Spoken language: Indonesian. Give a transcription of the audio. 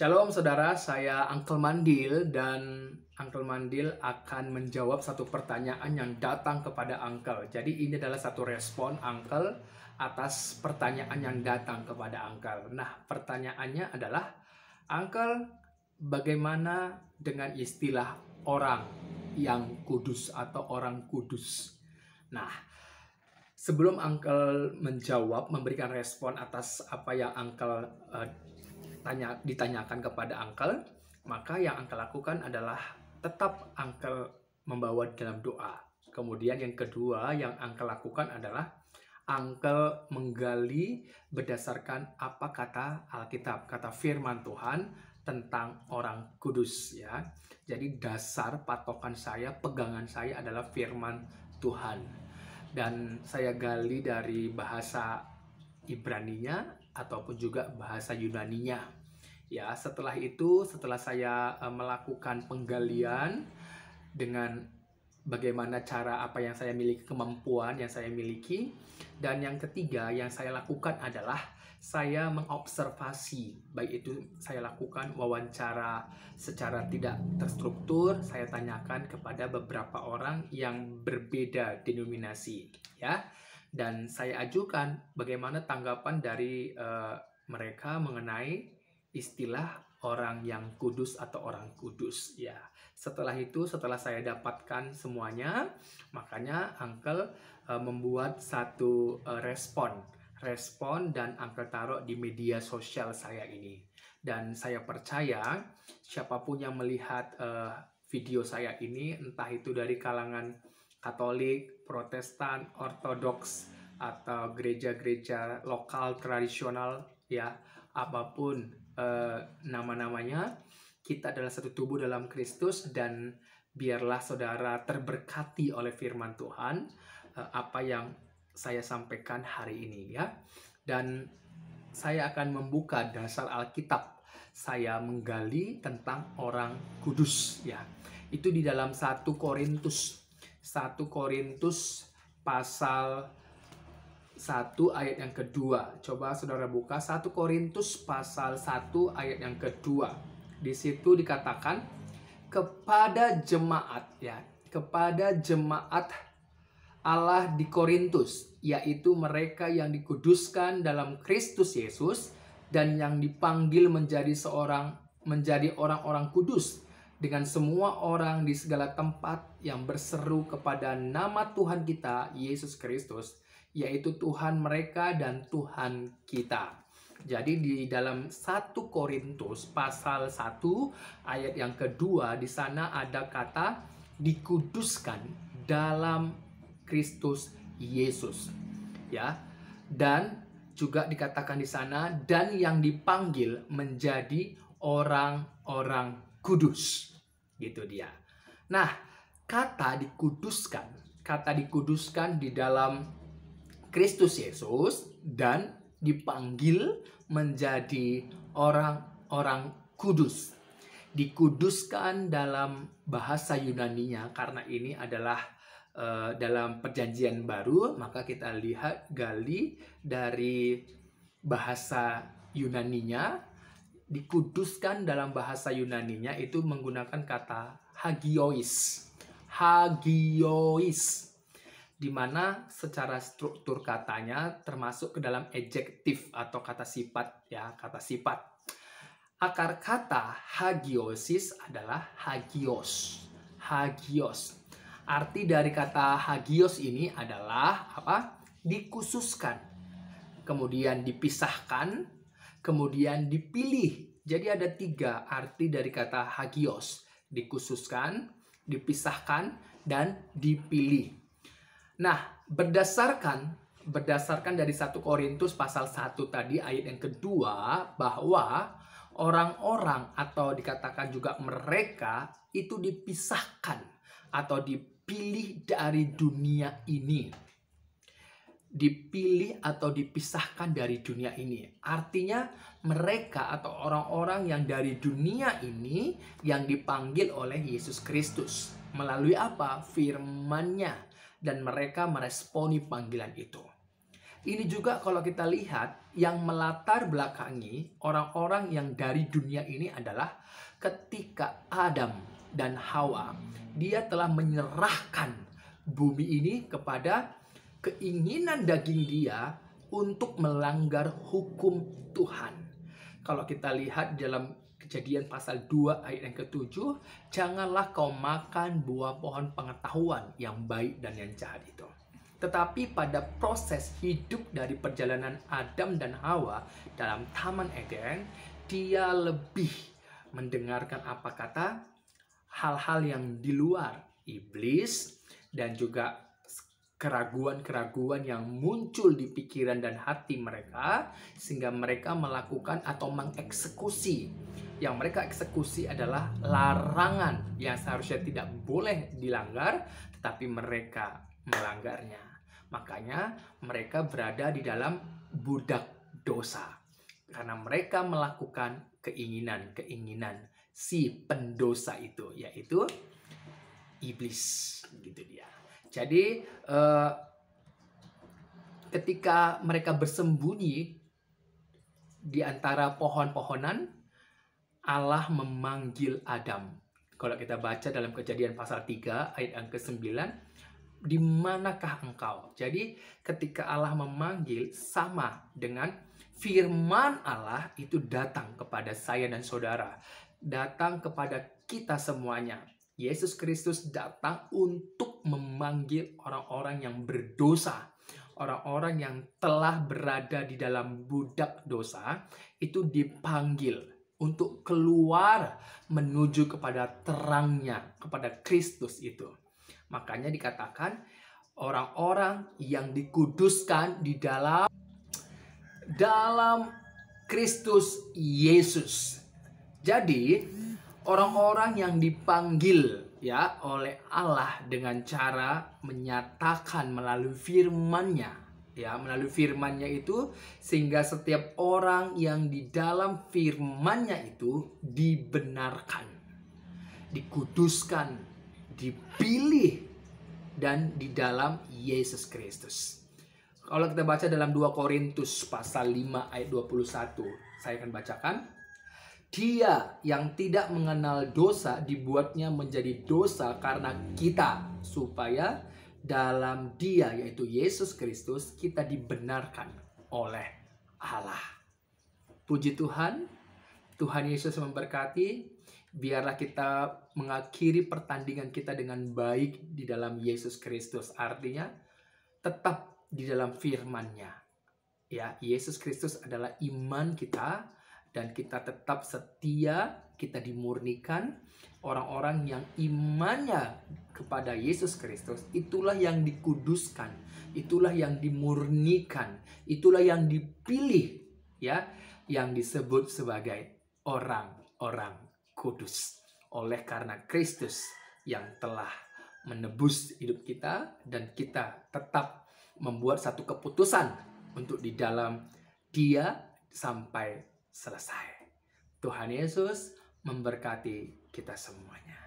Shalom saudara, saya Uncle Mandil dan Uncle Mandil akan menjawab satu pertanyaan yang datang kepada Uncle. Jadi ini adalah satu respon Uncle atas pertanyaan yang datang kepada Uncle. Nah, pertanyaannya adalah, Uncle, bagaimana dengan istilah orang yang kudus atau orang kudus? Nah, sebelum Uncle menjawab, memberikan respon atas apa yang Uncle ditanyakan kepada Uncle, maka yang Uncle lakukan adalah tetap Uncle membawa dalam doa. Kemudian yang kedua yang Uncle lakukan adalah Uncle menggali berdasarkan apa kata Alkitab, kata firman Tuhan tentang orang kudus ya. Jadi dasar patokan saya, pegangan saya adalah firman Tuhan. Dan saya gali dari bahasa Ibraninya ataupun juga bahasa Yunaninya. Ya, setelah itu, setelah saya melakukan penggalian dengan bagaimana cara apa yang saya miliki, kemampuan yang saya miliki, dan yang ketiga yang saya lakukan adalah saya mengobservasi, baik itu saya lakukan wawancara secara tidak terstruktur, saya tanyakan kepada beberapa orang yang berbeda denominasi, ya. Dan saya ajukan bagaimana tanggapan dari mereka mengenai istilah orang yang kudus atau orang kudus ya. Setelah itu, setelah saya dapatkan semuanya, makanya Uncle membuat satu respon dan Uncle taruh di media sosial saya ini. Dan saya percaya siapapun yang melihat video saya ini, entah itu dari kalangan Katolik, Protestan, Ortodoks, atau gereja-gereja lokal tradisional ya, apapun nama-namanya, kita adalah satu tubuh dalam Kristus. Dan biarlah saudara terberkati oleh firman Tuhan apa yang saya sampaikan hari ini ya. Dan saya akan membuka dasar Alkitab, saya menggali tentang orang kudus ya. Itu di dalam 1 Korintus pasal 1 ayat yang kedua. Coba saudara buka 1 Korintus pasal 1 ayat yang kedua. Di situ dikatakan kepada jemaat ya, kepada jemaat Allah di Korintus, yaitu mereka yang dikuduskan dalam Kristus Yesus dan yang dipanggil menjadi orang-orang kudus, dengan semua orang di segala tempat yang berseru kepada nama Tuhan kita Yesus Kristus, yaitu Tuhan mereka dan Tuhan kita. Jadi di dalam 1 Korintus pasal 1 ayat yang kedua, di sana ada kata dikuduskan dalam Kristus Yesus ya. Dan juga dikatakan di sana dan yang dipanggil menjadi orang-orang kudus. Gitu dia. Nah, kata dikuduskan di dalam Kristus Yesus dan dipanggil menjadi orang-orang kudus. Dikuduskan dalam bahasa Yunaninya, karena ini adalah dalam perjanjian baru, maka kita gali dari bahasa Yunaninya. Dikuduskan dalam bahasa Yunaninya itu menggunakan kata hagiois, di mana secara struktur katanya termasuk ke dalam adjektif atau kata sifat ya, kata sifat. Akar kata hagiosis adalah hagios. Arti dari kata hagios ini adalah apa? Dikhususkan, kemudian dipisahkan, kemudian dipilih. Jadi ada 3 arti dari kata hagios: dikhususkan, dipisahkan, dan dipilih. Nah, berdasarkan dari 1 Korintus pasal 1 tadi ayat yang kedua, bahwa orang-orang atau dikatakan juga mereka itu dipisahkan atau dipilih dari dunia ini. Dipilih atau dipisahkan dari dunia ini. Artinya mereka atau orang-orang yang dari dunia ini yang dipanggil oleh Yesus Kristus. Melalui apa? Firman-Nya. Dan mereka meresponi panggilan itu. Ini juga kalau kita lihat yang melatar belakangi orang-orang yang dari dunia ini adalah ketika Adam dan Hawa, dia telah menyerahkan bumi ini kepada keinginan daging dia untuk melanggar hukum Tuhan. Kalau kita lihat dalam Kejadian pasal 2 ayat yang ke-7, janganlah kau makan buah pohon pengetahuan yang baik dan yang jahat itu. Tetapi pada proses hidup dari perjalanan Adam dan Hawa dalam Taman Eden, dia lebih mendengarkan apa kata hal-hal yang di luar iblis dan juga keraguan-keraguan yang muncul di pikiran dan hati mereka, sehingga mereka melakukan atau mengeksekusi. Yang mereka eksekusi adalah larangan yang seharusnya tidak boleh dilanggar, tetapi mereka melanggarnya. Makanya mereka berada di dalam budak dosa. Karena mereka melakukan keinginan-keinginan si pendosa itu, yaitu iblis. Gitu dia. Jadi ketika mereka bersembunyi di antara pohon-pohonan, Allah memanggil Adam. Kalau kita baca dalam Kejadian pasal 3 ayat yang ke-9, di manakah engkau? Jadi ketika Allah memanggil, sama dengan firman Allah itu datang kepada saya dan saudara. Datang kepada kita semuanya. Yesus Kristus datang untuk memanggil orang-orang yang berdosa. Orang-orang yang telah berada di dalam budak dosa itu dipanggil untuk keluar menuju kepada terangnya, kepada Kristus itu. Makanya dikatakan orang-orang yang dikuduskan di dalam Kristus Yesus. Jadi orang-orang yang dipanggil ya oleh Allah dengan cara menyatakan melalui firman-Nya. Ya, melalui firman-Nya itu, sehingga setiap orang yang di dalam firman-Nya itu dibenarkan, dikuduskan, dipilih, dan di dalam Yesus Kristus. Kalau kita baca dalam 2 Korintus pasal 5 ayat 21, saya akan bacakan. Dia yang tidak mengenal dosa dibuatnya menjadi dosa karena kita, supaya dalam Dia, yaitu Yesus Kristus, kita dibenarkan oleh Allah. Puji Tuhan, Tuhan Yesus memberkati. Biarlah kita mengakhiri pertandingan kita dengan baik di dalam Yesus Kristus. Artinya, tetap di dalam firman-Nya. Ya, Yesus Kristus adalah iman kita, dan kita tetap setia, kita dimurnikan. Orang-orang yang imannya kepada Yesus Kristus, itulah yang dikuduskan, itulah yang dimurnikan, itulah yang dipilih, ya, yang disebut sebagai orang-orang kudus. Oleh karena Kristus yang telah menebus hidup kita, dan kita tetap membuat satu keputusan untuk di dalam Dia sampai selesai. Tuhan Yesus memberkati kita semuanya.